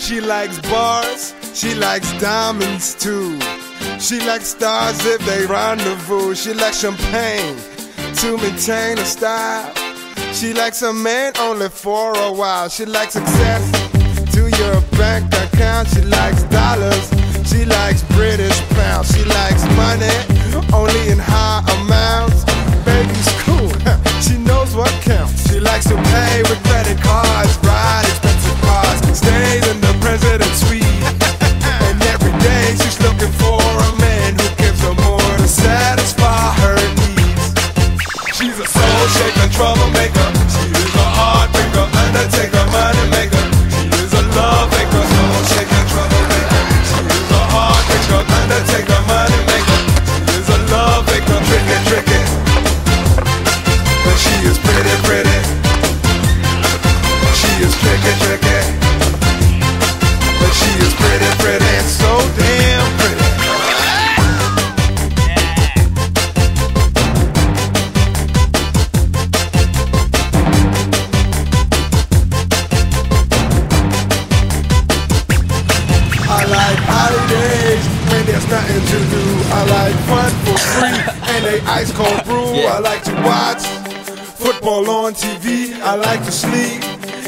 She likes bars, she likes diamonds too. She likes stars if they rendezvous. She likes champagne to maintain her style. She likes a man only for a while. She likes success to your bank account. She likes dollars, she likes British pounds. She likes money only in high amounts. Baby's cool, she knows what counts. She likes to pay with credit cards, ride expensive cars, stays in the president's suite. And every day she's looking for a man who gives her more to satisfy her needs. She's a soul shaker, troublemaker. She is a heartbreaker, undertaker, money maker. She is a love maker, soul shaker, troublemaker. She is a heartbreaker, undertaker, money maker. She is a love maker, tricky, tricky. But she is pretty, pretty. She is tricky, tricky. But she is pretty, pretty, and so damn pretty. I like holidays when there's nothing to do. I like fun for free and a ice cold brew. I like to watch football on TV. I like to sleep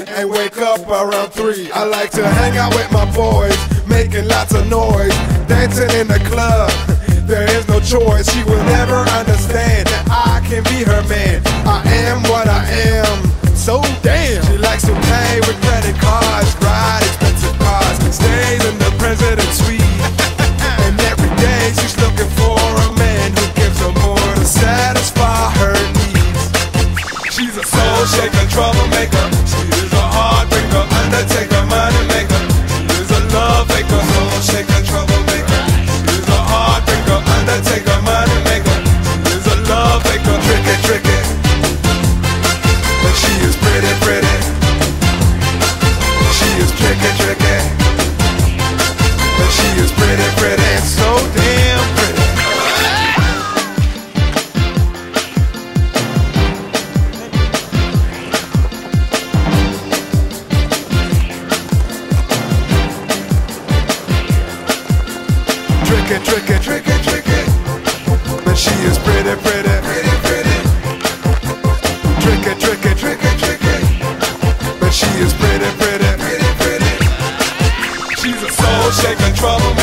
and wake up around 3. I like to hang out with my boys, making lots of noise, dancing in the club. There is no choice. She will never understand that I can be her man. I am what I am. So damn. She likes to pay with credit cards, ride expensive cars, stays in the president's suite. And every day she's looking for a man who gives her more to satisfy her needs. She's a soul shaker, troublemaker. She is a heartbreaker, undertaker, money maker. She is a love maker, soul shaker, troublemaker. She is a heartbreaker, undertaker, money maker. She is a love maker, tricky, tricky. But she is pretty, pretty. She is tricky, tricky. But she is pretty, pretty, and so damn pretty. Tricky, tricky, tricky, tricky. But she is pretty, pretty, pretty, pretty. Tricky, tricky, tricky, tricky. But she is pretty, pretty, pretty, pretty. She's a soul shaker, trouble.